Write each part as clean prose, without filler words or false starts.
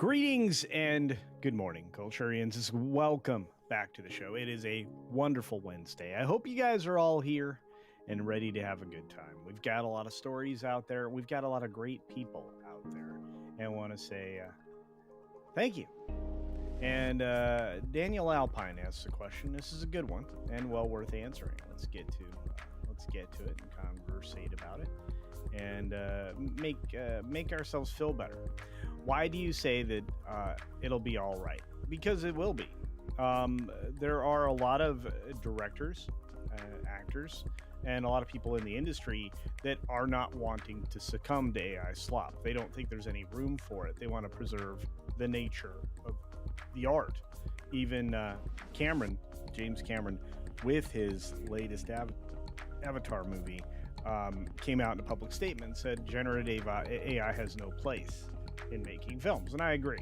Greetings and good morning, Culturians. Welcome back to the show. It is a wonderful Wednesday. I hope you guys are all here and ready to have a good time. We've got a lot of stories out there. We've got a lot of great people out there. And I want to say thank you. And Daniel Alpine asks a question. This is a good one and well worth answering. Let's get to it and conversate about it and make ourselves feel better. Why do you say that it'll be all right? Because it will be. There are a lot of directors, actors, and a lot of people in the industry that are not wanting to succumb to AI slop. They don't think there's any room for it. They want to preserve the nature of the art. Even James Cameron, with his latest Avatar movie, came out in a public statement and said generative AI has no place in making films, and I agree.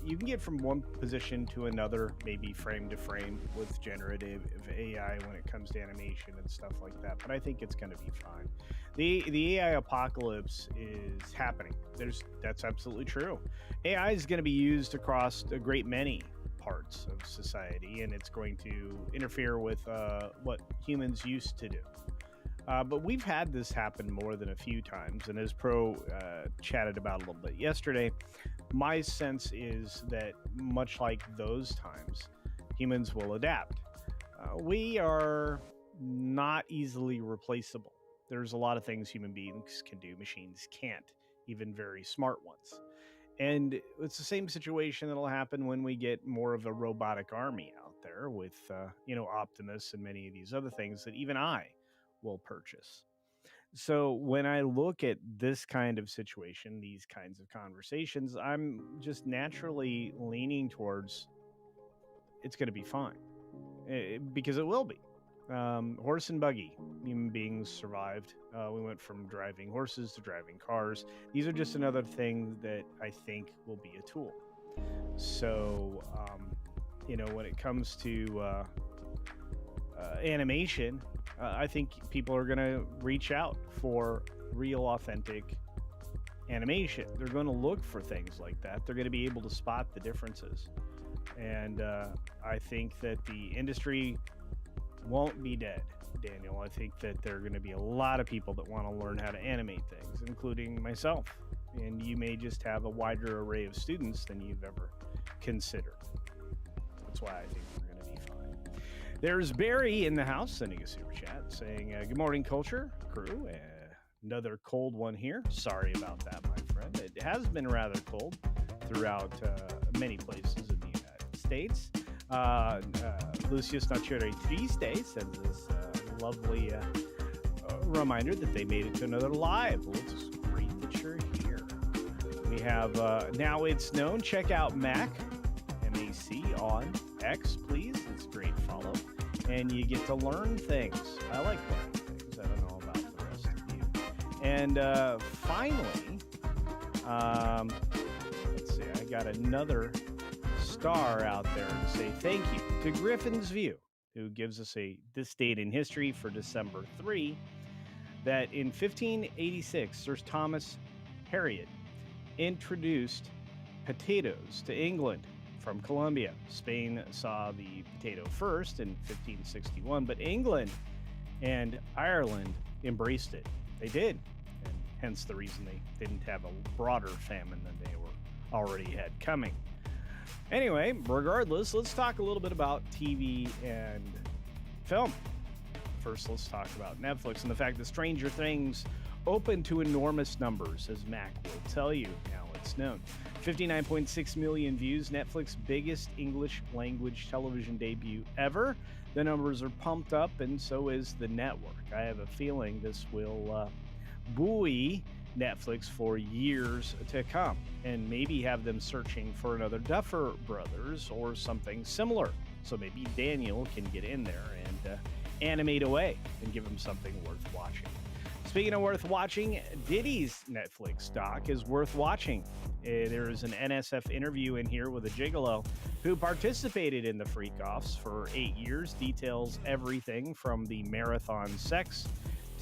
You can get from one position to another, maybe frame to frame with generative AI when it comes to animation and stuff like that, but I think it's going to be fine. The AI apocalypse is happening. That's absolutely true. AI is going to be used across a great many parts of society, and it's going to interfere with what humans used to do. But we've had this happen more than a few times, and as Pro chatted about a little bit yesterday, my sense is that much like those times, humans will adapt. We are not easily replaceable. There's a lot of things human beings can do, machines can't, even very smart ones. And it's the same situation that'll happen when we get more of a robotic army out there with, Optimus and many of these other things that even I will purchase. So when I look at this kind of situation, these kinds of conversations, I'm just naturally leaning towards it's going to be fine, because it will be. Horse and buggy, human beings survived. We went from driving horses to driving cars. These are just another thing that I think will be a tool. So, when it comes to animation, I think people are going to reach out for real, authentic animation. They're going to look for things like that. They're going to be able to spot the differences. And I think that the industry won't be dead, Daniel. I think that there are going to be a lot of people that want to learn how to animate things, including myself. And you may just have a wider array of students than you've ever considered. That's why I think we're going to be fine. There's Barry in the house sending a super chat saying, good morning, Culture crew. Another cold one here. Sorry about that, my friend. It has been rather cold throughout many places in the United States. Lucius Nature Triste sends this lovely reminder that they made it to another live. Well, it's great that you're here. We have Now It's Known. Check out Mac, M-A-C, on X, please. It's a great follow. And you get to learn things. I like learning things. I don't know about the rest of you. And finally, let's see. I got another star out there to say thank you to Griffin's View, who gives us this date in history for December 3, that in 1586, Sir Thomas Harriot introduced potatoes to England from Colombia. Spain saw the potato first in 1561, but England and Ireland embraced it. They did, and hence the reason they didn't have a broader famine than they were already had coming. Anyway, regardless, let's talk a little bit about TV and film. First, let's talk about Netflix and the fact that Stranger Things opened to enormous numbers, as Mac will tell you. Now it's known. 59.6 million views, Netflix's biggest English language television debut ever. The numbers are pumped up, and so is the network. I have a feeling this will buoy Netflix for years to come, and maybe have them searching for another Duffer Brothers or something similar. So maybe Daniel can get in there and animate away and give him something worth watching. Speaking of worth watching, Diddy's Netflix doc is worth watching. There is an NSF interview in here with a gigolo who participated in the freak-offs for 8 years, details everything from the marathon sex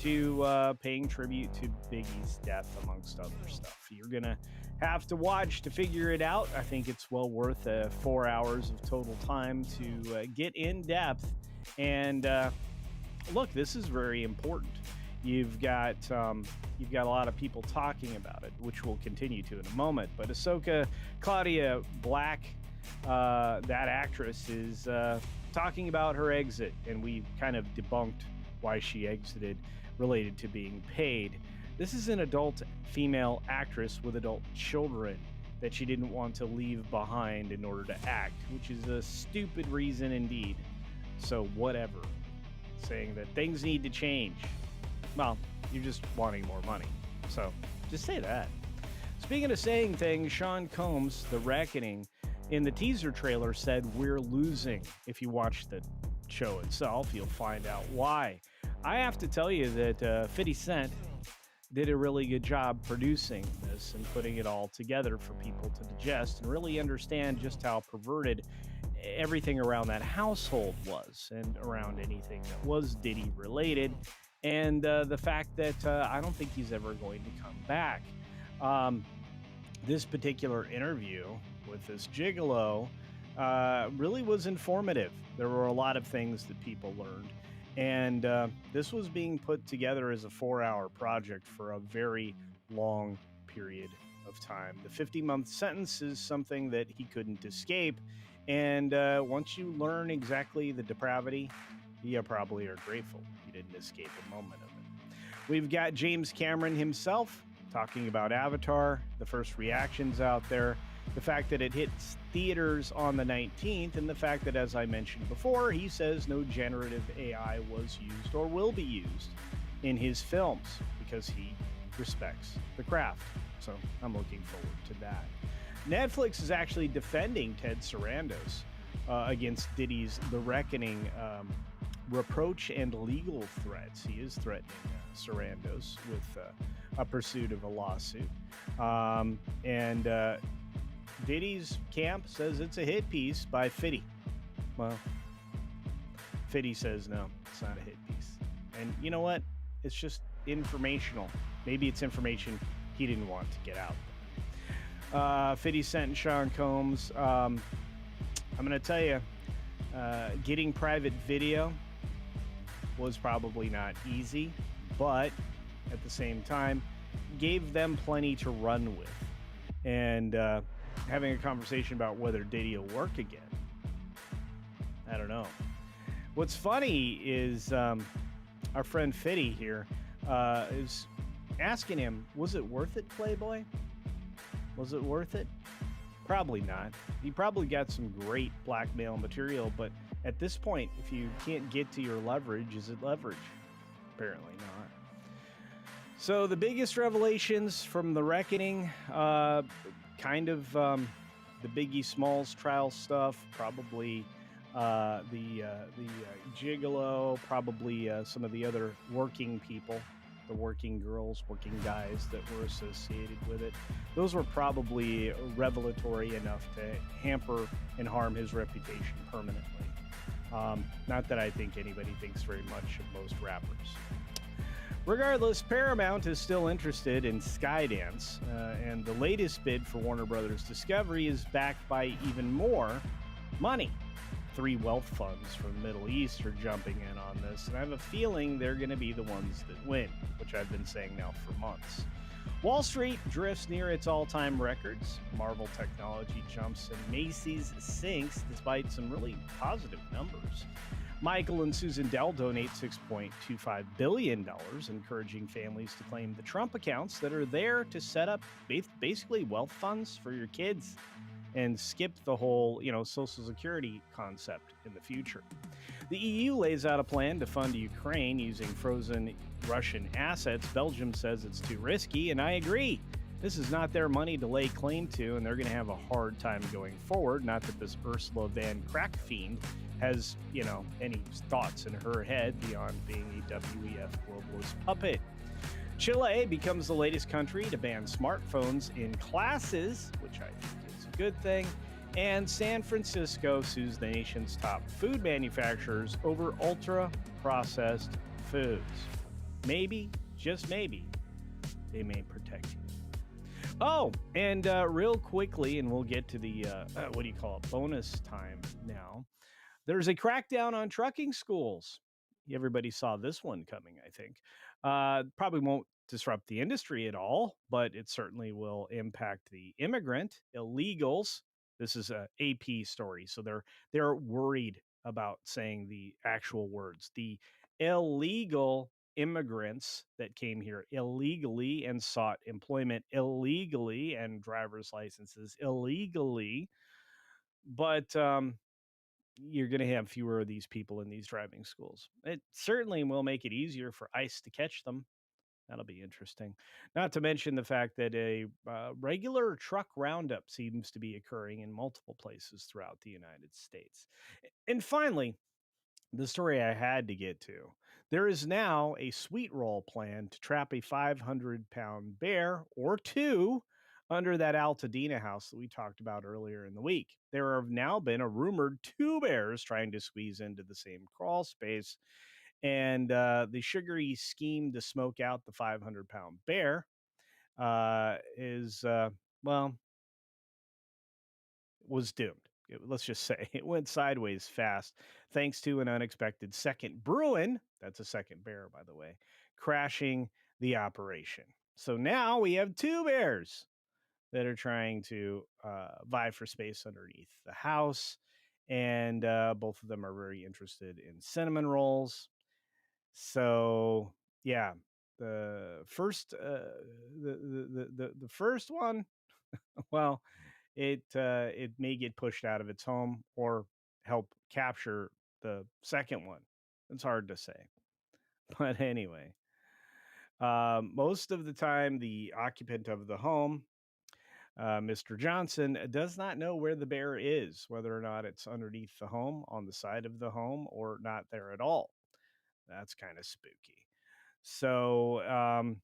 to paying tribute to Biggie's death, amongst other stuff. You're going to have to watch to figure it out. I think it's well worth 4 hours of total time to get in depth. And look, this is very important. You've got a lot of people talking about it, which we'll continue to in a moment. But Ahsoka Claudia Black, that actress, is talking about her exit, and we kind of debunked why she exited related to being paid. This is an adult female actress with adult children that she didn't want to leave behind in order to act, which is a stupid reason indeed. So whatever. Saying that things need to change. Well, you're just wanting more money. So just say that. Speaking of saying things, Sean Combs, The Reckoning, in the teaser trailer said, "We're losing." If you watch the show itself, you'll find out why. I have to tell you that 50 Cent did a really good job producing this and putting it all together for people to digest and really understand just how perverted everything around that household was, and around anything that was Diddy related, and the fact that I don't think he's ever going to come back. This particular interview with this gigolo really was informative. There were a lot of things that people learned, and this was being put together as a 4-hour project for a very long period of time. The 50-month sentence is something that he couldn't escape, and once you learn exactly the depravity, you probably are grateful you didn't escape a moment of it. We've got James Cameron himself talking about Avatar, the first reactions out there, the fact that it hits theaters on the 19th, and the fact that, as I mentioned before, he says no generative AI was used or will be used in his films because he respects the craft. So I'm looking forward to that. Netflix is actually defending Ted Sarandos against Diddy's The Reckoning reproach and legal threats. He is threatening Sarandos with a pursuit of a lawsuit. And Diddy's camp says it's a hit piece by 50. Well, 50 says no, it's not a hit piece. And you know what? It's just informational. Maybe it's information he didn't want to get out. 50 Cent and Sean Combs. I'm going to tell you, getting private video was probably not easy, but at the same time, gave them plenty to run with. And having a conversation about whether Diddy will work again, I don't know. What's funny is our friend Fitty here is asking him, was it worth it, Playboy? Was it worth it? Probably not. He probably got some great blackmail material, but at this point, if you can't get to your leverage, is it leverage? Apparently not. So the biggest revelations from The Reckoning, kind of the Biggie Smalls trial stuff, probably the gigolo, probably some of the other working people, the working girls, working guys that were associated with it. Those were probably revelatory enough to hamper and harm his reputation permanently. Not that I think anybody thinks very much of most rappers. Regardless, Paramount is still interested in Skydance, and the latest bid for Warner Brothers Discovery is backed by even more money. 3 wealth funds from the Middle East are jumping in on this, and I have a feeling they're going to be the ones that win, which I've been saying now for months. Wall Street drifts near its all-time records. Marvel Technology jumps and Macy's sinks despite some really positive numbers. Michael and Susan Dell donate $6.25 billion, encouraging families to claim the Trump accounts that are there to set up basically wealth funds for your kids and skip the whole, Social Security concept in the future. The EU lays out a plan to fund Ukraine using frozen Russian assets. Belgium says it's too risky, and I agree. This is not their money to lay claim to, and they're going to have a hard time going forward. Not that this Ursula Van Crack fiend has, any thoughts in her head beyond being a WEF globalist puppet. Chile becomes the latest country to ban smartphones in classes, which I think is a good thing. And San Francisco sues the nation's top food manufacturers over ultra-processed foods. maybe, just maybe, they may protect you. Oh, and real quickly, and we'll get to the what do you call it, bonus time now. There's a crackdown on trucking schools. Everybody saw this one coming, I think. Probably won't disrupt the industry at all, but it certainly will impact the immigrant illegals. This is a AP story, so they're worried about saying the actual words. The illegal immigrants that came here illegally and sought employment illegally and driver's licenses illegally, but you're going to have fewer of these people in these driving schools. It certainly will make it easier for ICE to catch them. That'll be interesting. Not to mention the fact that a regular truck roundup seems to be occurring in multiple places throughout the United States. And finally, the story I had to get to. There is now a sweet roll plan to trap a 500-pound bear or two under that Altadena house that we talked about earlier in the week. There have now been a rumored two bears trying to squeeze into the same crawl space, and the sugary scheme to smoke out the 500-pound bear is, well, was doomed. Let's just say it went sideways fast thanks to an unexpected second Bruin. That's a second bear, by the way, crashing the operation. So now we have two bears that are trying to vie for space underneath the house. And both of them are very interested in cinnamon rolls. So, yeah, the first, the first one, well, it may get pushed out of its home or help capture the second one. It's hard to say, but anyway, most of the time, the occupant of the home, Mr. Johnson, does not know where the bear is, whether or not it's underneath the home, on the side of the home, or not there at all. That's kind of spooky. So,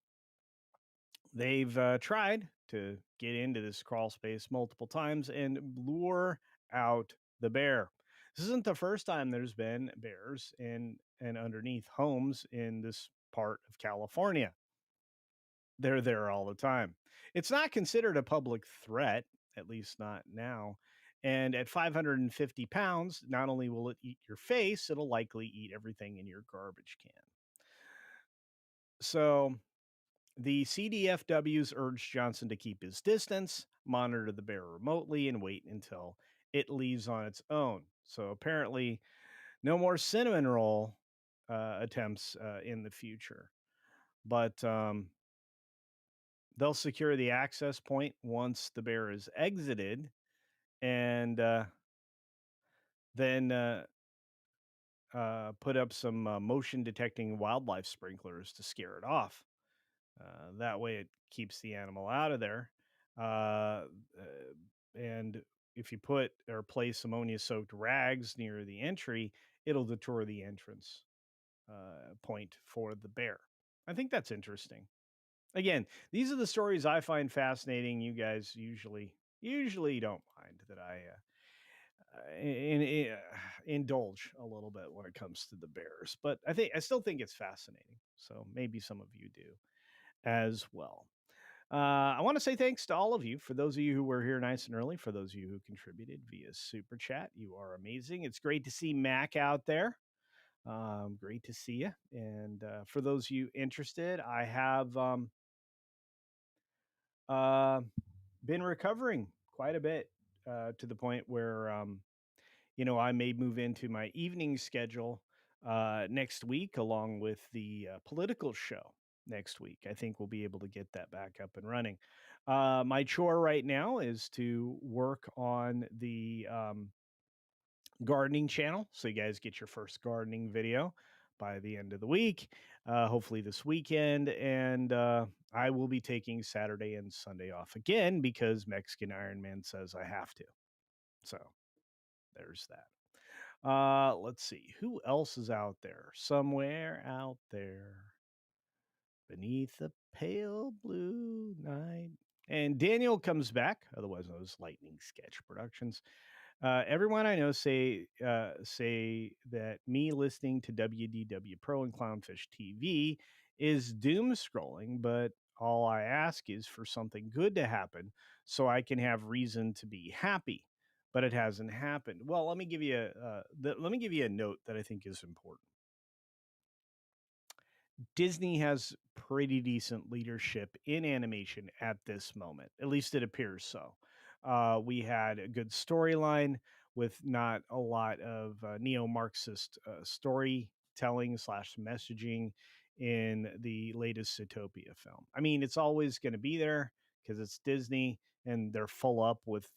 they've tried to get into this crawl space multiple times and lure out the bear. This isn't the first time there's been bears in and underneath homes in this part of California. They're there all the time. It's not considered a public threat, at least not now. And at 550 pounds, not only will it eat your face, it'll likely eat everything in your garbage can. So the CDFWs urged Johnson to keep his distance, monitor the bear remotely, and wait until it leaves on its own. So apparently, no more cinnamon roll attempts in the future. But they'll secure the access point once the bear is exited, and then put up some motion detecting wildlife sprinklers to scare it off. That way, it keeps the animal out of there. Uh, and if you put or place ammonia soaked rags near the entry, it'll deter the entrance point for the bear. I think that's interesting. Again, these are the stories I find fascinating. You guys usually don't mind that I indulge a little bit when it comes to the bears, but I still think it's fascinating. So maybe some of you do as well. I want to say thanks to all of you. For those of you who were here nice and early, for those of you who contributed via Super Chat, you are amazing. It's great to see Mac out there. Great to see you. And for those of you interested, I have been recovering quite a bit to the point where, I may move into my evening schedule next week, along with the political show next week. I think we'll be able to get that back up and running. My chore right now is to work on the gardening channel. So you guys get your first gardening video by the end of the week, hopefully this weekend. And I will be taking Saturday and Sunday off again because Mexican Iron Man says I have to. So there's that. Let's see. Who else is out there? Somewhere out there beneath the pale blue night. And Daniel comes back, otherwise known as Lightning Sketch Productions. Everyone I know say that me listening to WDW Pro and Clownfish TV is doom scrolling, but all I ask is for something good to happen so I can have reason to be happy. But it hasn't happened. Well, let me give you a note that I think is important. Disney has pretty decent leadership in animation at this moment. At least it appears so. We had a good storyline with not a lot of neo-Marxist storytelling slash messaging in the latest Zootopia film. I mean, it's always going to be there because it's Disney and they're full up with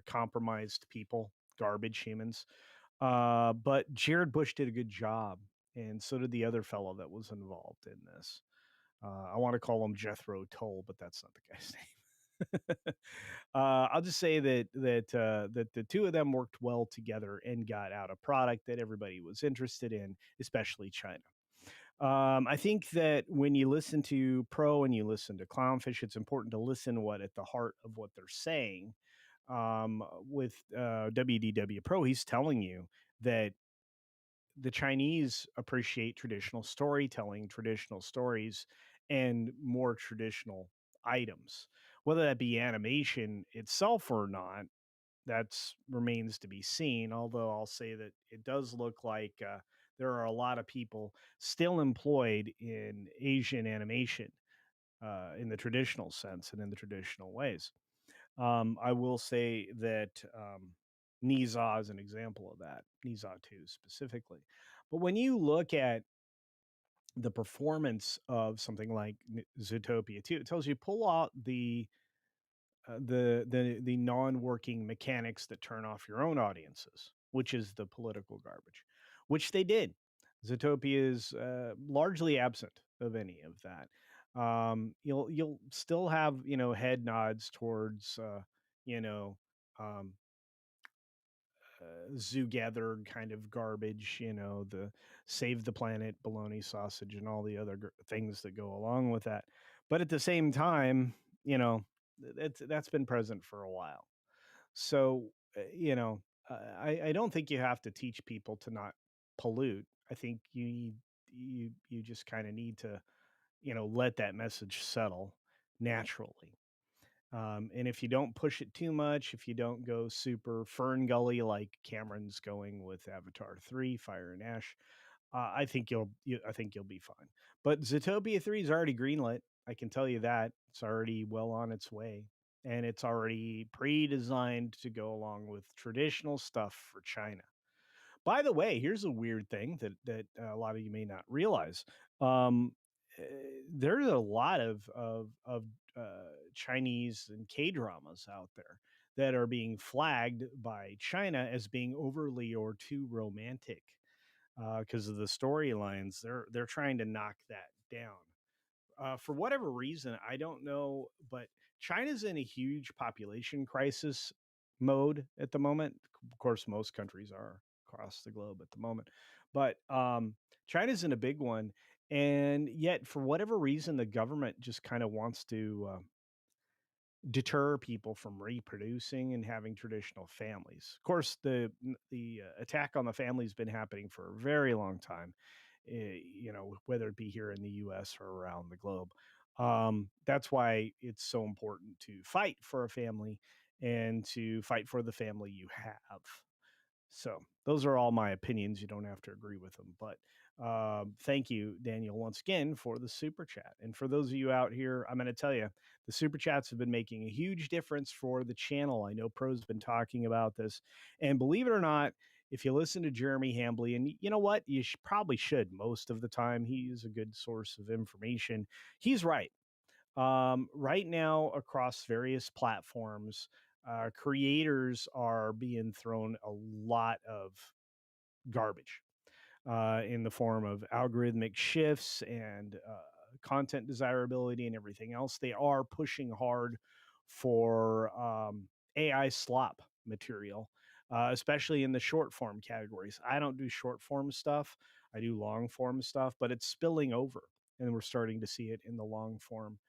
compromised people, garbage humans. But Jared Bush did a good job, and so did the other fellow that was involved in this. I want to call him Jethro Tull, but that's not the guy's name. I'll just say that the two of them worked well together and got out a product that everybody was interested in, especially China. I think that when you listen to Pro and you listen to Clownfish, it's important to listen what at the heart of what they're saying. With WDW Pro, he's telling you that the Chinese appreciate traditional storytelling, traditional stories, and more traditional items. Whether that be animation itself or not, that's remains to be seen. Although I'll say that it does look like there are a lot of people still employed in Asian animation in the traditional sense and in the traditional ways. I will say that Niza is an example of that, Niza 2 specifically. But when you look at the performance of something like Zootopia 2, it tells you pull out the non-working mechanics that turn off your own audiences, which is the political garbage, which they did. Zootopia is largely absent of any of that. You'll still have head nods towards you know um, zoo gathered kind of garbage, the save the planet bologna sausage and all the other things that go along with that. But at the same time, that's been present for a while. So, I don't think you have to teach people to not pollute. I think you just kind of need to, let that message settle naturally. And if you don't push it too much, if you don't go super Fern Gully like Cameron's going with Avatar 3, Fire and Ash, I think you'll be fine. But Zootopia 3 is already greenlit. I can tell you that. It's already well on its way. And it's already pre-designed to go along with traditional stuff for China. By the way, here's a weird thing that a lot of you may not realize. Um, eh, there's a lot of Chinese and K dramas out there that are being flagged by China as being overly or too romantic because of the storylines. They're trying to knock that down for whatever reason. I don't know, but China's in a huge population crisis mode at the moment. Of course, most countries are across the globe at the moment, but China's in a big one. And yet, for whatever reason, the government just kind of wants to deter people from reproducing and having traditional families. Of course, the attack on the family has been happening for a very long time. Whether it be here in the U.S. or around the globe. That's why it's so important to fight for a family and to fight for the family you have. So those are all my opinions. You don't have to agree with them, but thank you, Daniel, once again for the super chat. And for those of you out here, I'm going to tell you, the super chats have been making a huge difference for the channel. I know Pro's been talking about this, and believe it or not, if you listen to Jeremy Hambley, and you know what, you probably should most of the time. He's a good source of information. He's right. Right now, across various platforms, creators are being thrown a lot of garbage in the form of algorithmic shifts and content desirability and everything else. They are pushing hard for AI slop material, especially in the short form categories. I don't do short form stuff, I do long form stuff, but it's spilling over. And we're starting to see it in the long form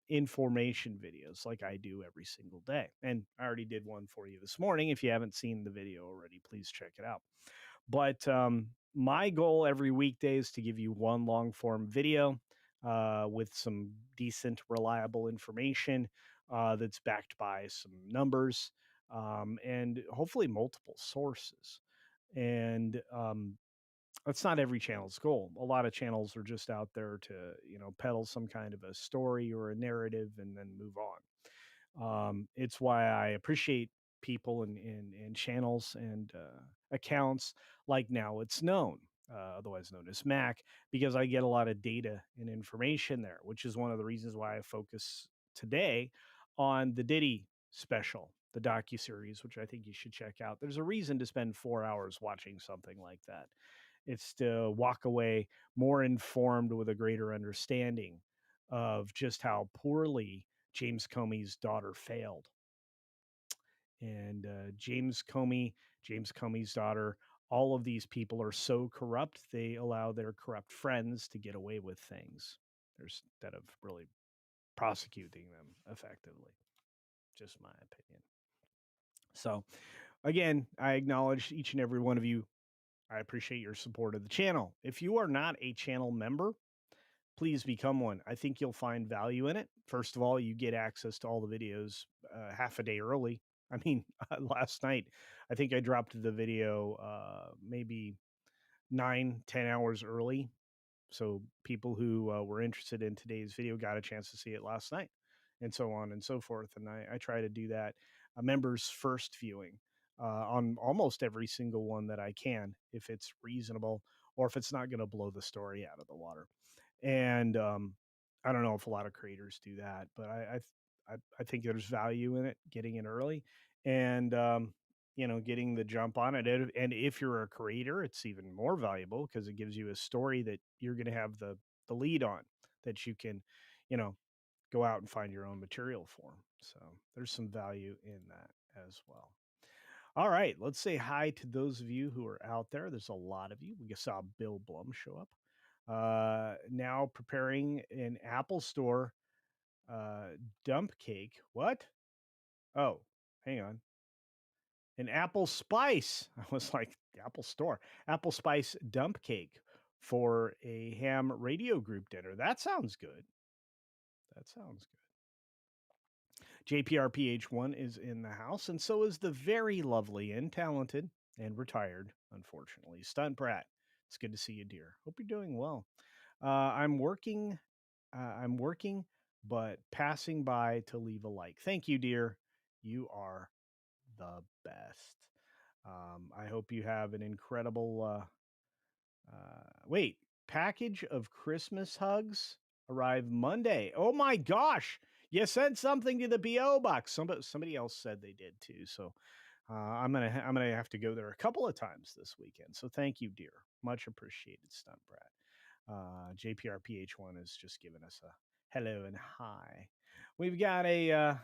information videos like I do every single day. And I already did one for you this morning. If you haven't seen the video already, please check it out. But My goal every weekday is to give you one long form video with some decent, reliable information that's backed by some numbers and hopefully multiple sources. And that's not every channel's goal. A lot of channels are just out there to, peddle some kind of a story or a narrative and then move on. It's why I appreciate people and channels and accounts like Now It's Known, otherwise known as Mac, because I get a lot of data and information there, which is one of the reasons why I focus today on the Diddy special, the docuseries, which I think you should check out. There's a reason to spend 4 hours watching something like that. It's to walk away more informed with a greater understanding of just how poorly James Comey's daughter failed. And James Comey's daughter, all of these people are so corrupt, they allow their corrupt friends to get away with things instead of really prosecuting them effectively. Just my opinion. So, again, I acknowledge each and every one of you. I appreciate your support of the channel. If you are not a channel member, please become one. I think you'll find value in it. First of all, you get access to all the videos half a day early. I mean, last night, I think I dropped the video maybe 9, 10 hours early. So people who were interested in today's video got a chance to see it last night, and so on and so forth. And I try to do that members first viewing on almost every single one that I can, if it's reasonable or if it's not going to blow the story out of the water. And I don't know if a lot of creators do that, but I think there's value in it, getting in early, and getting the jump on it. And if you're a creator, it's even more valuable because it gives you a story that you're going to have the lead on, that you can, you know, go out and find your own material for. So there's some value in that as well. All right, let's say hi to those of you who are out there. There's a lot of you. We saw Bill Blum show up. Now preparing an Apple Store dump cake. What? Oh, hang on. An Apple Spice. I was like, Apple Store. Apple Spice dump cake for a ham radio group dinner. That sounds good. That sounds good. JPRPH1 is in the house, and so is the very lovely and talented and retired, unfortunately, Stunt Brat. It's good to see you, dear. Hope you're doing well. I'm working. I'm working, but passing by to leave a like. Thank you, dear. You are the best. I hope you have an incredible. Wait, package of Christmas hugs arrive Monday. Oh my gosh! You sent something to the PO box. Somebody else said they did too. So I'm gonna have to go there a couple of times this weekend. So thank you, dear. Much appreciated, Stunt Brat. JPRPH1 has just given us a hello and hi. We've got a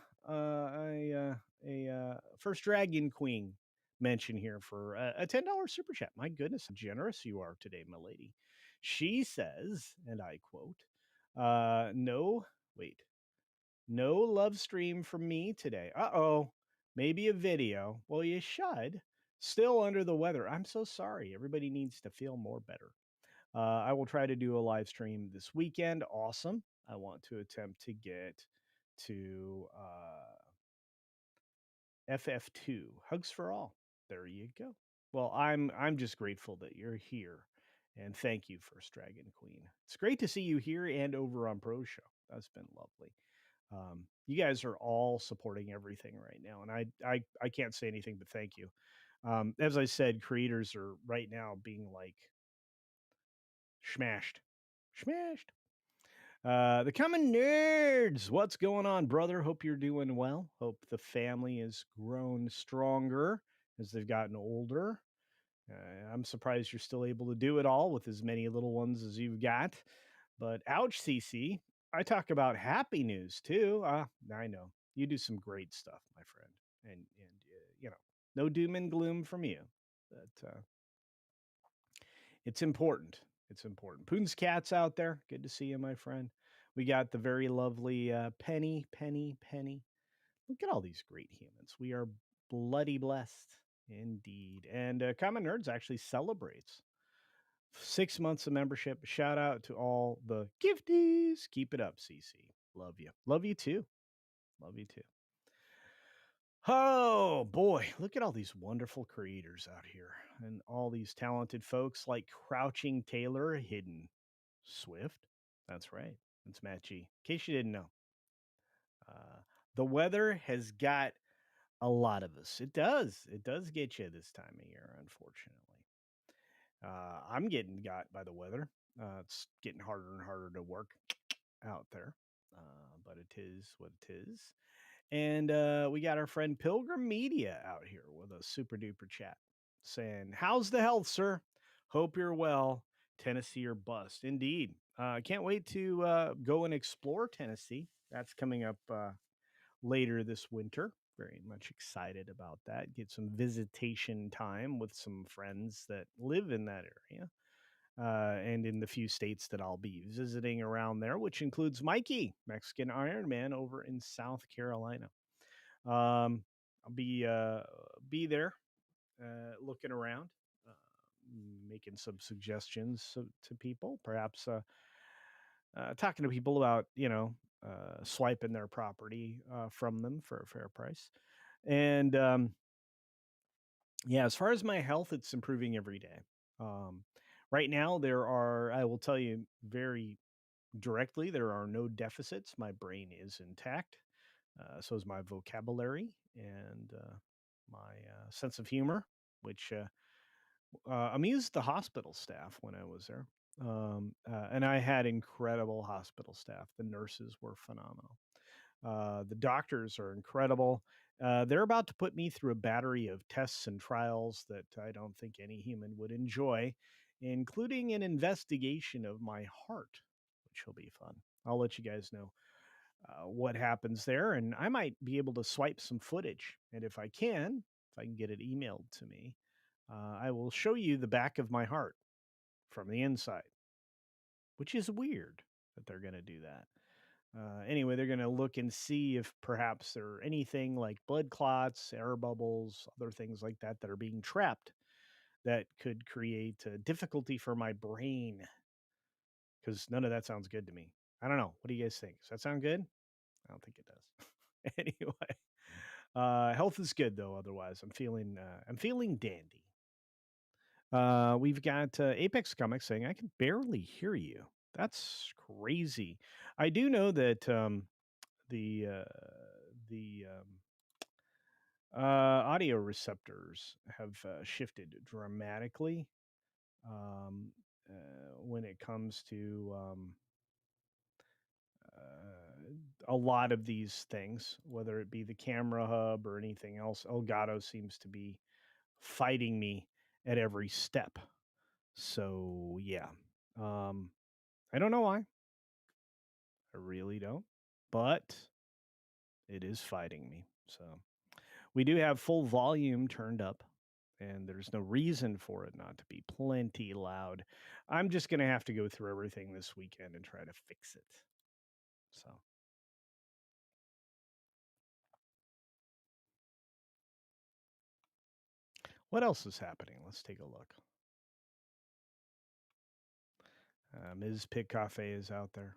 first Dragon Queen mention here for a $10 super chat. My goodness, how generous you are today, my lady. She says, and I quote, no, wait, no love stream from me today. Uh-oh, maybe a video. Well, you should. Still under the weather. I'm so sorry. Everybody needs to feel more better. I will try to do a live stream this weekend. Awesome. I want to attempt to get to FF2. Hugs for all. There you go. Well, I'm just grateful that you're here, and thank you, First Dragon Queen. It's great to see you here and over on Pro Show. That's been lovely. You guys are all supporting everything right now, and I can't say anything but thank you. As I said, creators are right now being like smashed, smashed. The common nerds, what's going on, brother? Hope you're doing well. Hope the family has grown stronger as they've gotten older. I'm surprised you're still able to do it all with as many little ones as you've got. But ouch, CC. I talk about happy news too. I know you do some great stuff, my friend, and no doom and gloom from you. But it's important. It's important. Poon's Cat's out there. Good to see you, my friend. We got the very lovely Penny. Look at all these great humans. We are bloody blessed indeed. And Common Nerds actually celebrates 6 months of membership. Shout out to all the gifties. Keep it up, CC. Love you. Love you too. Love you too. Oh boy, look at all these wonderful creators out here and all these talented folks like Crouching Taylor, Hidden Swift. That's right. That's Matt G. In case you didn't know, uh, the weather has got a lot of us. It does. It does get you this time of year, unfortunately. I'm getting got by the weather. It's getting harder and harder to work out there, but it is what it is. And we got our friend Pilgrim Media out here with a super duper chat saying, "How's the health, sir? Hope you're well. Tennessee or bust." Indeed. Can't wait to go and explore Tennessee. That's coming up later this winter. Very much excited about that. Get some visitation time with some friends that live in that area and in the few states that I'll be visiting around there, which includes Mikey, Mexican Iron Man, over in South Carolina. I'll be there, looking around, uh, making some suggestions to people, perhaps talking to people about swiping their property from them for a fair price. And yeah, as far as my health, it's improving every day. Um, right now, I will tell you very directly, there are no deficits. My brain is intact. So is my vocabulary and my sense of humor, which amused the hospital staff when I was there. And I had incredible hospital staff. The nurses were phenomenal. The doctors are incredible. They're about to put me through a battery of tests and trials that I don't think any human would enjoy, including an investigation of my heart, which will be fun. I'll let you guys know what happens there, and I might be able to swipe some footage. And if I can get it emailed to me, I will show you the back of my heart from the inside, which is weird that they're going to do that. Anyway, they're going to look and see if perhaps there are anything like blood clots, air bubbles, other things like that that are being trapped that could create difficulty for my brain. Because none of that sounds good to me. I don't know. What do you guys think? Does that sound good? I don't think it does. Anyway, health is good though. Otherwise, I'm feeling dandy. We've got Apex Comics saying I can barely hear you. That's crazy. I do know that the audio receptors have shifted dramatically when it comes to a lot of these things, whether it be the camera hub or anything else. Elgato seems to be fighting me at every step. So yeah, I don't know why. I really don't, but it is fighting me. So we do have full volume turned up, and there's no reason for it not to be plenty loud. I'm just going to have to go through everything this weekend and try to fix it. So, what else is happening? Let's take a look. Ms. Pit Cafe is out there.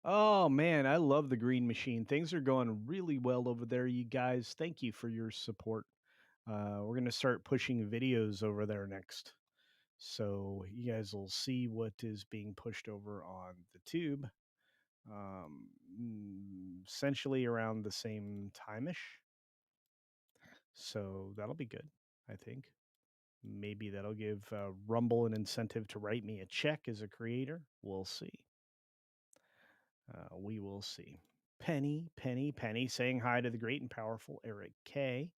Oh man, I love the Green Machine. Things are going really well over there, you guys. Thank you for your support. We're going to start pushing videos over there next. So you guys will see what is being pushed over on the tube. Essentially around the same time-ish. So that'll be good, I think. Maybe that'll give Rumble an incentive to write me a check as a creator. We'll see. We will see. Penny, Penny, Penny saying hi to the great and powerful Eric K.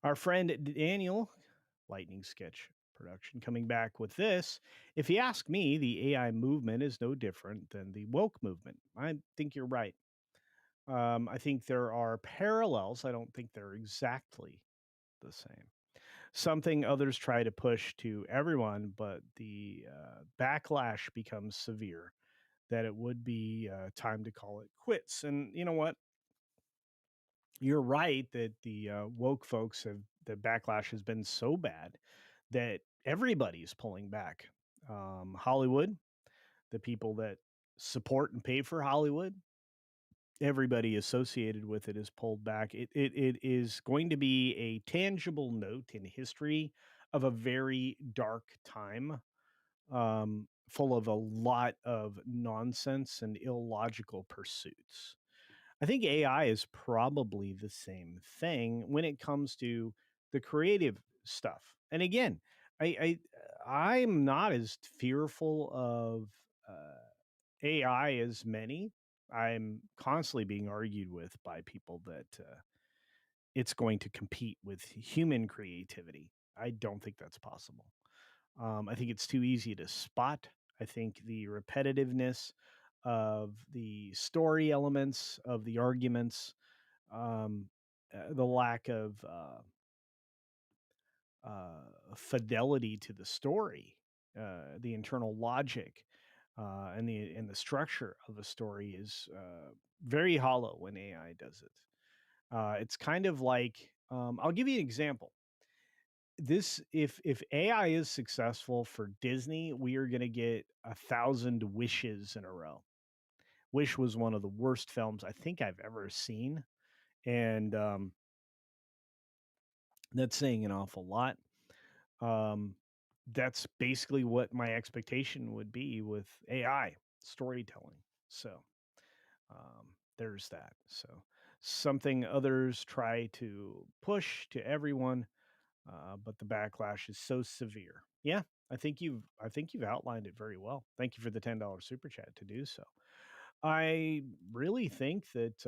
Our friend Daniel, Lightning Sketch Production, coming back with this. If you ask me, the AI movement is no different than the woke movement. I think you're right. I think there are parallels. I don't think they're exactly the same. Something others try to push to everyone, but the backlash becomes severe, that it would be time to call it quits. And you know what? You're right that the woke folks have the backlash has been so bad that everybody's pulling back. Hollywood, the people that support and pay for Hollywood, everybody associated with it is pulled back. It is going to be a tangible note in history of a very dark time, full of a lot of nonsense and illogical pursuits. I think AI is probably the same thing when it comes to the creative stuff. And again, I I'm not as fearful of AI as many. I'm constantly being argued with by people that it's going to compete with human creativity. I don't think that's possible. I think it's too easy to spot. I think the repetitiveness of the story elements of the arguments, um, the lack of fidelity to the story, the internal logic, and the structure of a story is very hollow when AI does it. It's kind of like I'll give you an example. This if AI is successful for Disney, we are going to get 1,000 wishes in a row. Wish was one of the worst films I think I've ever seen, and that's saying an awful lot. Um, that's basically what my expectation would be with AI storytelling. So um, there's that. So something others try to push to everyone, but the backlash is so severe. Yeah, I think you've outlined it very well. Thank you for the $10 super chat to do so. I really think that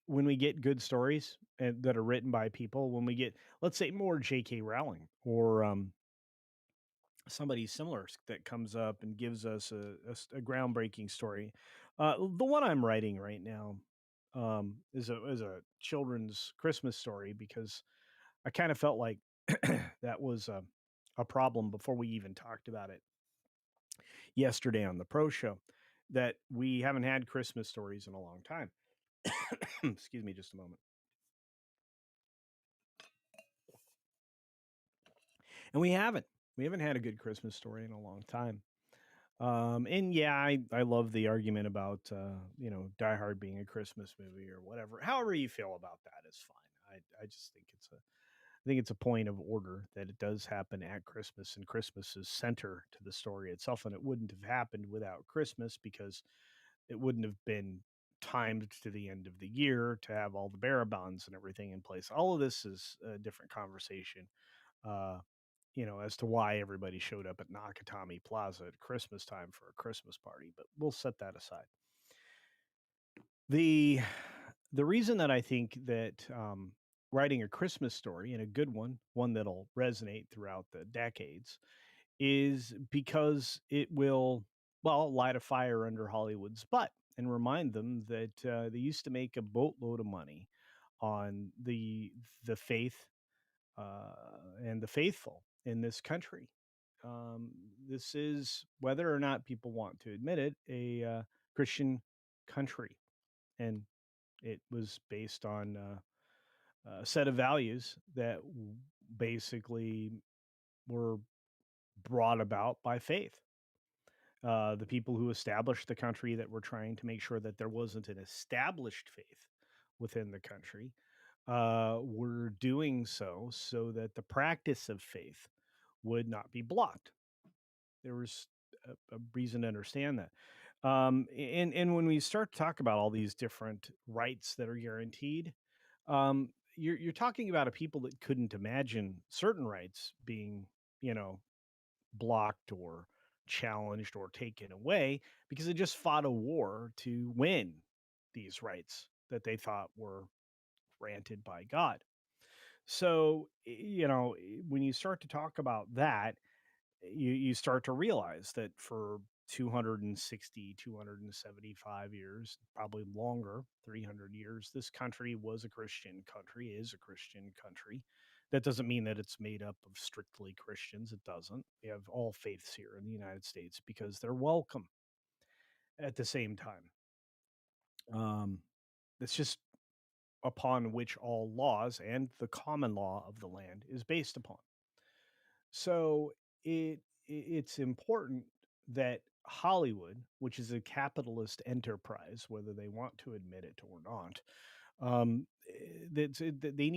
when we get good stories that are written by people, when we get, let's say, more J.K. Rowling or somebody similar that comes up and gives us a groundbreaking story. The one I'm writing right now is a children's Christmas story because I kind of felt like that was a problem before we even talked about it yesterday on the Pro Show. That we haven't had Christmas stories in a long time. Excuse me, just a moment. And we haven't had a good Christmas story in a long time. And yeah, I love the argument about Die Hard being a Christmas movie or whatever. However you feel about that is fine. I just think it's a point of order that it does happen at Christmas, and Christmas is center to the story itself, and it wouldn't have happened without Christmas because it wouldn't have been timed to the end of the year to have all the bearer bonds and everything in place. All of this is a different conversation. Uh, as to why everybody showed up at Nakatomi Plaza at Christmas time for a Christmas party, but we'll set that aside. The the reason that I think that writing a Christmas story, and a good one that'll resonate throughout the decades, is because it will, well, light a fire under Hollywood's butt and remind them that they used to make a boatload of money on the faith uh, and the faithful in this country. Um, this is, whether or not people want to admit it, a Christian country, and it was based on a set of values that basically were brought about by faith. The people who established the country that were trying to make sure that there wasn't an established faith within the country were doing so that the practice of faith would not be blocked. There was a reason to understand that. And when we start to talk about all these different rights that are guaranteed, you're talking about a people that couldn't imagine certain rights being, you know, blocked or challenged or taken away because they just fought a war to win these rights that they thought were granted by God. So, when you start to talk about that, you start to realize that for 260, 275 years, probably longer, 300 years, this country was a Christian country, is a Christian country. That doesn't mean that it's made up of strictly Christians. It doesn't. We have all faiths here in the United States because they're welcome at the same time. Um, it's just upon which all laws and the common law of the land is based upon. So it's important that Hollywood, which is a capitalist enterprise, whether they want to admit it or not, that they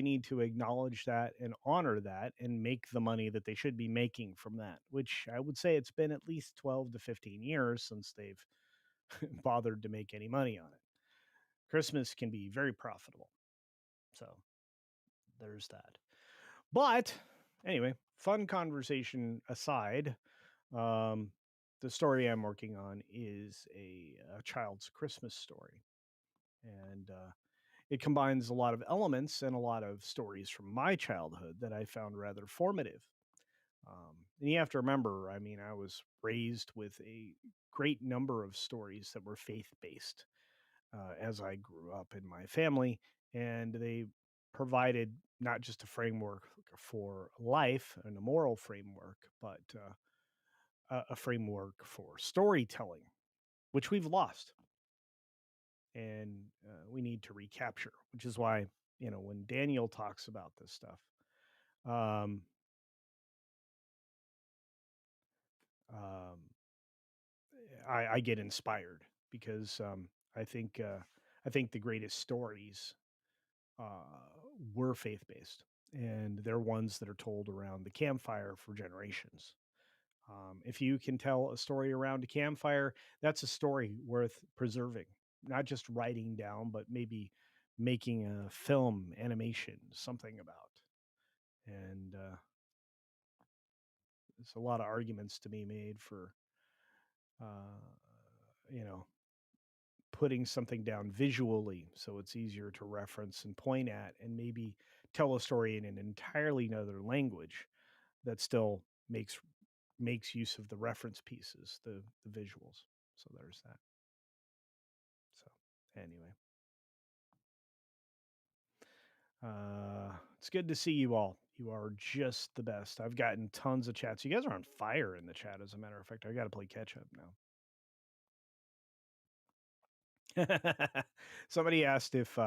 need to acknowledge that and honor that and make the money that they should be making from that. Which I would say it's been at least 12 to 15 years since they've bothered to make any money on it. Christmas can be very profitable, so there's that. But anyway, fun conversation aside, um, the story I'm working on is a child's Christmas story, and it combines a lot of elements and a lot of stories from my childhood that I found rather formative. And you have to remember, I mean, I was raised with a great number of stories that were faith based as I grew up in my family, and they provided not just a framework for life and a moral framework, but a framework for storytelling, which we've lost and we need to recapture, which is why, when Daniel talks about this stuff, um, um, I get inspired because I think the greatest stories were faith based, and they're ones that are told around the campfire for generations. If you can tell a story around a campfire, that's a story worth preserving, not just writing down, but maybe making a film, animation, something about. And there's a lot of arguments to be made for, uh, you know, putting something down visually so it's easier to reference and point at, and maybe tell a story in an entirely another language that still makes use of the reference pieces, the visuals. So there's that. So anyway, it's good to see you all. You are just the best. I've gotten tons of chats. You guys are on fire in the chat. As a matter of fact, I got to play catch up now. Somebody asked if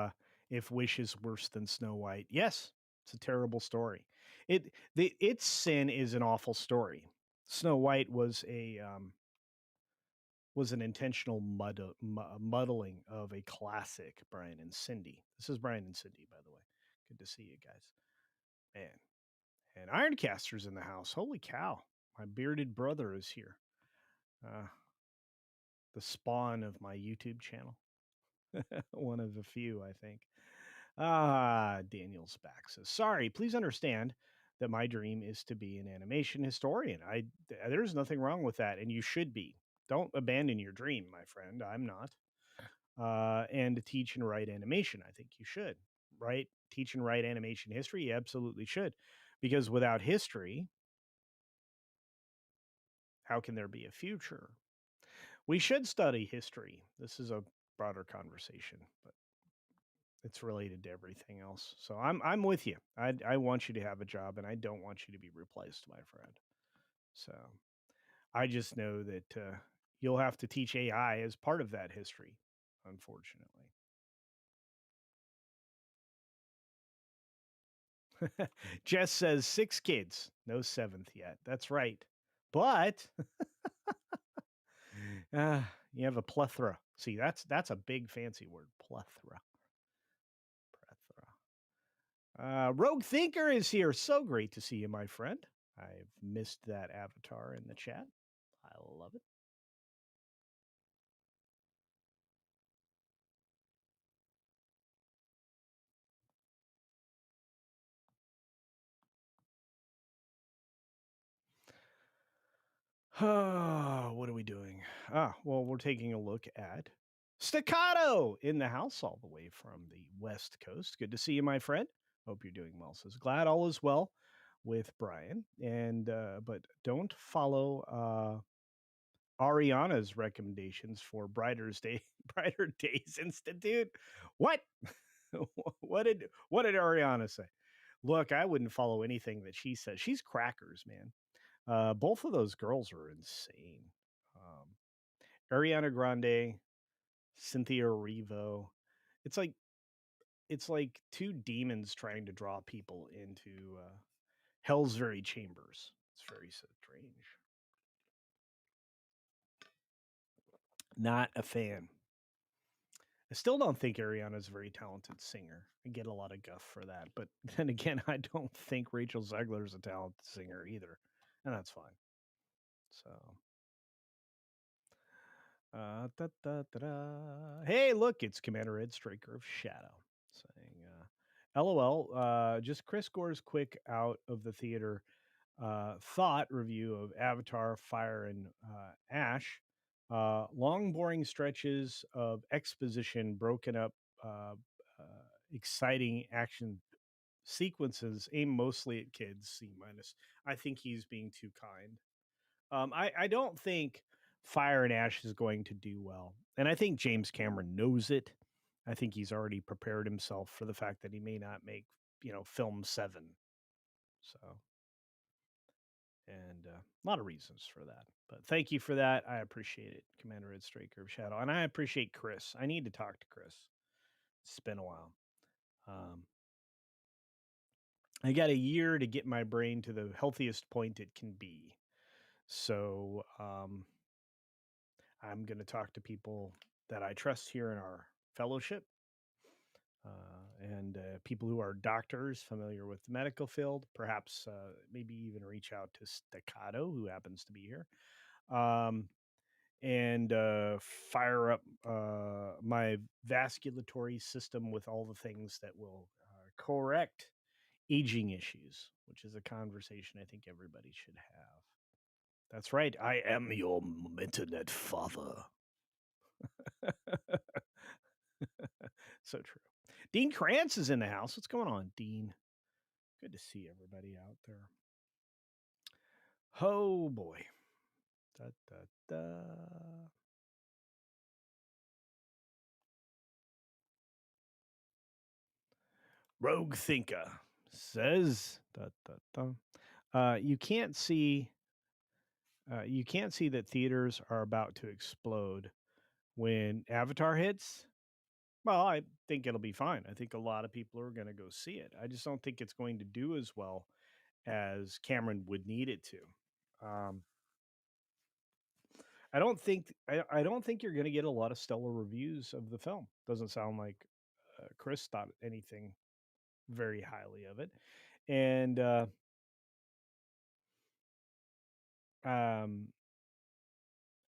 Wish is worse than Snow White. Yes, it's a terrible story. Its sin is an awful story. Snow White was an intentional muddling of a classic Brian and Cindy. This is Brian and Cindy, by the way. Good to see you guys. Man. And Ironcaster's in the house. Holy cow. My bearded brother is here. Uh, the spawn of my YouTube channel. One of the few, I think. Daniel's back says, sorry, please understand that my dream is to be an animation historian. There's nothing wrong with that, and you should be. Don't abandon your dream, my friend. I'm not. And to teach and write animation, I think you should. Right? Teach and write animation history, you absolutely should. Because without history, how can there be a future? We should study history. This is a broader conversation, but it's related to everything else. So I'm with you. I want you to have a job, and I don't want you to be replaced, my friend. So I just know that you'll have to teach AI as part of that history, unfortunately. Jess says 6 kids, no seventh yet. That's right. But you have a plethora. See, that's a big fancy word, plethora. Rogue Thinker is here. So great to see you, my friend. I've missed that avatar in the chat. I love it. What are we doing? Well, we're taking a look at Staccato in the house all the way from the West Coast. Good to see you, my friend. Hope you're doing well. Says glad all is well with Brian. And but don't follow Ariana's recommendations for Brighter's Day Brighter Days Institute. What? What did Ariana say? Look, I wouldn't follow anything that she says. She's crackers, man. Both of those girls are insane. Um, Ariana Grande, Cynthia Erivo. It's like it's like two demons trying to draw people into hell's very chambers. It's very strange. Not a fan. I still don't think Ariana's a very talented singer. I get a lot of guff for that, but then again, I don't think Rachel Zegler is a talented singer either, and that's fine. So, hey, look, it's Commander Ed Striker of Shadow saying, "LOL." Just Chris Gore's quick out of the theater thought review of Avatar: Fire and Ash. Long, boring stretches of exposition, broken up, uh, exciting action sequences aimed mostly at kids. C minus. I think he's being too kind. I don't think Fire and Ash is going to do well, and I think James Cameron knows it. I think he's already prepared himself for the fact that he may not make film 7. So, and a lot of reasons for that. But thank you for that. I appreciate it, Commander Ed Straker of Shadow, and I appreciate Chris. I need to talk to Chris. It's been a while. Um, I got a year to get my brain to the healthiest point it can be. So I'm going to talk to people that I trust here in our fellowship and people who are doctors familiar with the medical field, perhaps maybe even reach out to Staccato, who happens to be here, and fire up my vasculatory system with all the things that will correct aging issues, which is a conversation I think everybody should have. That's right. I am your internet father. So true. Dean Krantz is in the house. What's going on, Dean? Good to see everybody out there. Oh boy. Da, da, da. Rogue Thinker says you can't see that theaters are about to explode when Avatar hits. Well, I think it'll be fine. I think a lot of people are going to go see it. I just don't think it's going to do as well as Cameron would need it to. I don't think you're going to get a lot of stellar reviews of the film. Doesn't sound like Chris thought anything very highly of it, and um,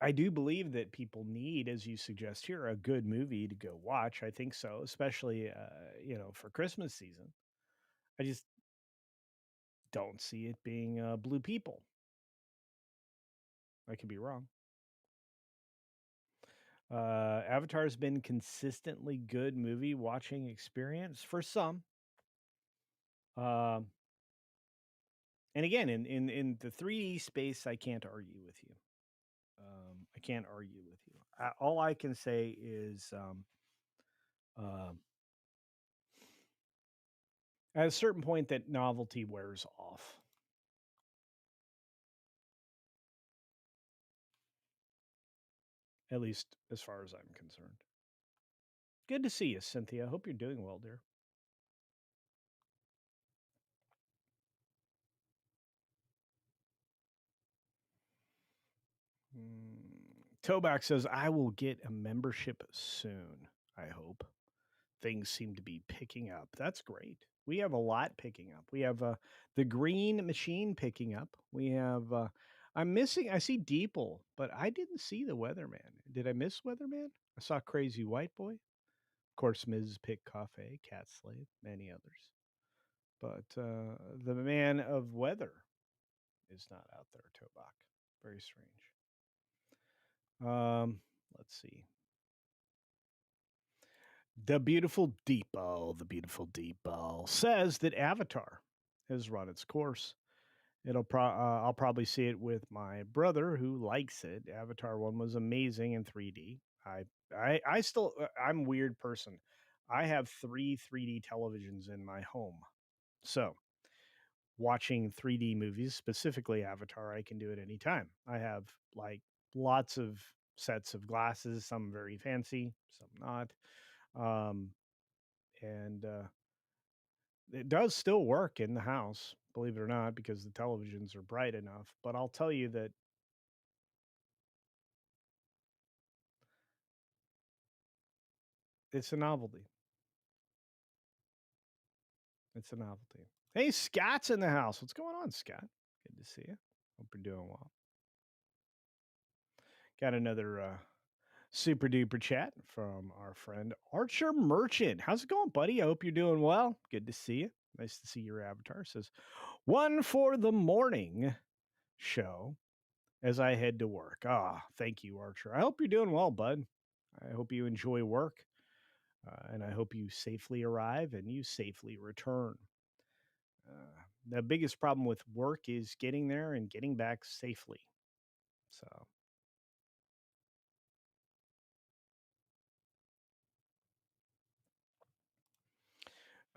I do believe that people need, as you suggest here, a good movie to go watch. I think so, especially for Christmas season. I just don't see it being Blue People. I could be wrong. Avatar's been consistently good movie watching experience for some. And again, in the 3D space, I can't argue with you. I can't argue with you. All I can say is, uh, at a certain point, that novelty wears off. At least as far as I'm concerned. Good to see you, Cynthia. Hope you're doing well, dear. Toback says, I will get a membership soon, I hope. Things seem to be picking up. That's great. We have a lot picking up. We have the Green Machine picking up. We have, I see Deeple, but I didn't see the Weatherman. Did I miss Weatherman? I saw Crazy White Boy. Of course, Ms. Pick Cafe, Cat Slave, many others. But the Man of Weather is not out there, Tobak. Very strange. Let's see. The beautiful Deepo says that Avatar has run its course. I'll probably see it with my brother who likes it. Avatar 1 was amazing in 3D. I'm a weird person. I have 3D televisions in my home. So, watching 3D movies, specifically Avatar, I can do it anytime. I have like lots of sets of glasses, some very fancy, some not. Um, and it does still work in the house, believe it or not, because the televisions are bright enough. But I'll tell you that it's a novelty. It's a novelty. Hey, Scott's in the house. What's going on, Scott? Good to see you. Hope you're doing well. Got another super duper chat from our friend Archer Merchant. How's it going, buddy? I hope you're doing well. Good to see you. Nice to see your avatar. Says one for the morning show as I head to work. Ah, thank you, Archer. I hope you're doing well, bud. I hope you enjoy work, and I hope you safely arrive and you safely return. The biggest problem with work is getting there and getting back safely. So,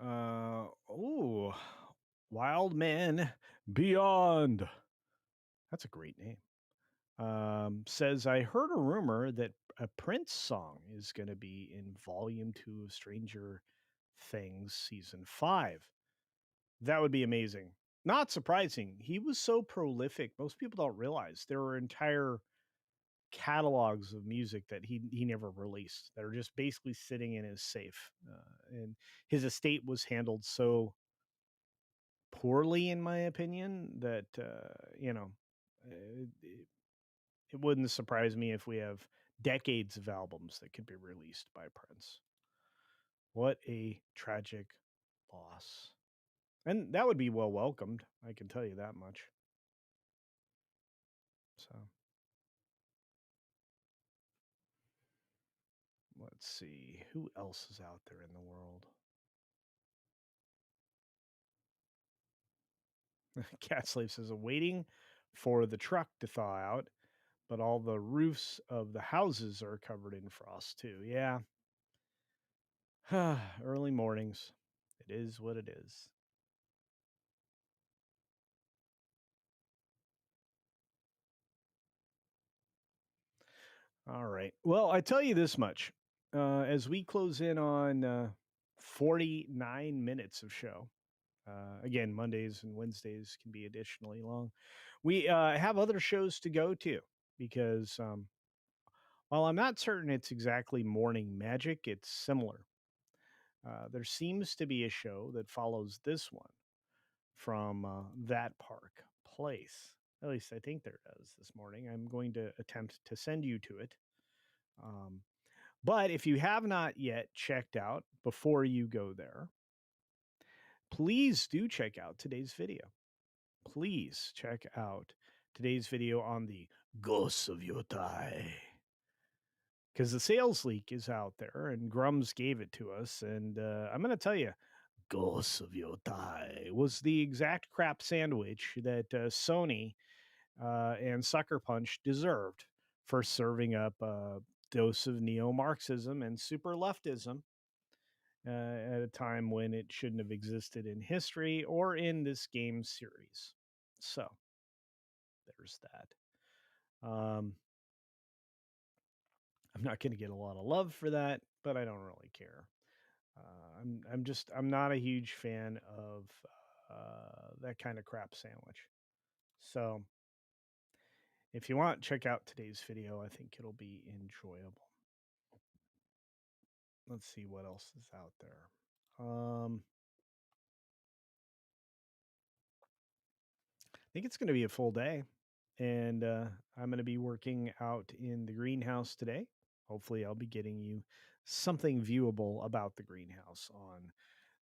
oh, Wild Man Beyond. That's a great name. Says, I heard a rumor that a Prince song is going to be in Volume 2 of Stranger Things Season 5. That would be amazing. Not surprising. He was so prolific. Most people don't realize there were entire catalogs of music that he never released that are just basically sitting in his safe. And his estate was handled so poorly, in my opinion, that, it, it wouldn't surprise me if we have decades of albums that could be released by Prince. What a tragic loss. And that would be well welcomed. I can tell you that much. So let's see. Who else is out there in the world? Cat Slave says, waiting for the truck to thaw out, but all the roofs of the houses are covered in frost too. Yeah. Early mornings. It is what it is. All right. Well, I tell you this much. As we close in on 49 minutes of show, again, Mondays and Wednesdays can be additionally long. We have other shows to go to because while I'm not certain it's exactly morning magic, it's similar. There seems to be a show that follows this one from that park place. At least I think there does this morning. I'm going to attempt to send you to it. Um, but if you have not yet checked out before you go there, please do check out today's video. Please check out today's video on the Ghosts of Yotai. Because the sales leak is out there and Grums gave it to us. And I'm going to tell you, Ghosts of Yotai was the exact crap sandwich that Sony and Sucker Punch deserved for serving up a dose of neo Marxism and super leftism at a time when it shouldn't have existed in history or in this game series. So there's that. I'm not going to get a lot of love for that, but I don't really care. I'm not a huge fan of that kind of crap sandwich. So if you want, check out today's video. I think it'll be enjoyable. Let's see what else is out there. I think it's going to be a full day, and I'm going to be working out in the greenhouse today. Hopefully, I'll be getting you something viewable about the greenhouse on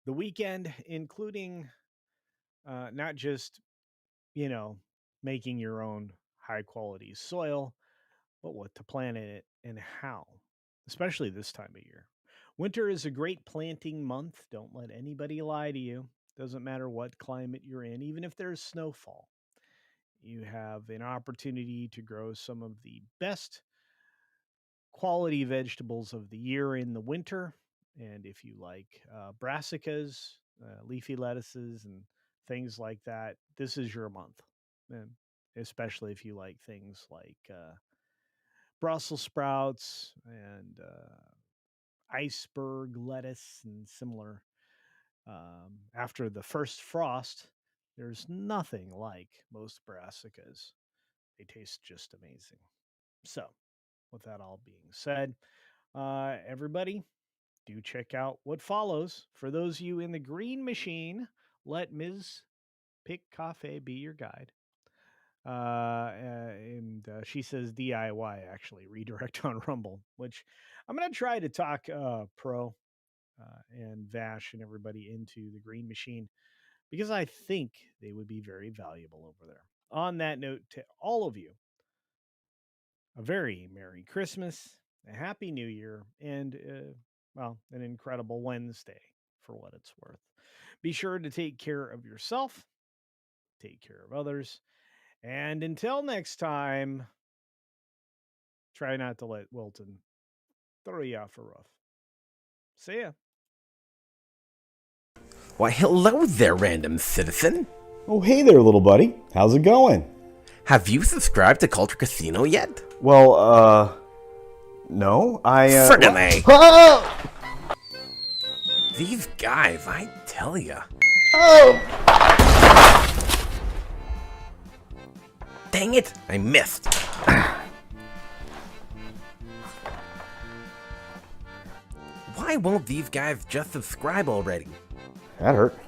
the weekend, including not just, you know, making your own high quality soil, but what to plant in it and how, especially this time of year. Winter is a great planting month. Don't let anybody lie to you. Doesn't matter what climate you're in, even if there's snowfall. You have an opportunity to grow some of the best quality vegetables of the year in the winter. And if you like brassicas, leafy lettuces, and things like that, this is your month. And especially if you like things like Brussels sprouts and iceberg lettuce and similar. After the first frost, there's nothing like most brassicas. They taste just amazing. So, with that all being said, everybody, do check out what follows. For those of you in the green machine, let Ms. Pick Cafe be your guide. And she says DIY, actually, redirect on Rumble, which I'm going to try to talk Pro and Vash and everybody into the green machine because I think they would be very valuable over there. On that note, to all of you, a very Merry Christmas, a Happy New Year, and, well, an incredible Wednesday for what it's worth. Be sure to take care of yourself, take care of others, and until next time, try not to let Wilton throw you off a roof. See ya. Why, hello there, random citizen. Oh, hey there, little buddy. How's it going? Have you subscribed to CultureCasino yet? Well, no. Certainly. Oh! These guys, I tell ya. Oh! Dang it, I missed. Why won't these guys just subscribe already? That hurt.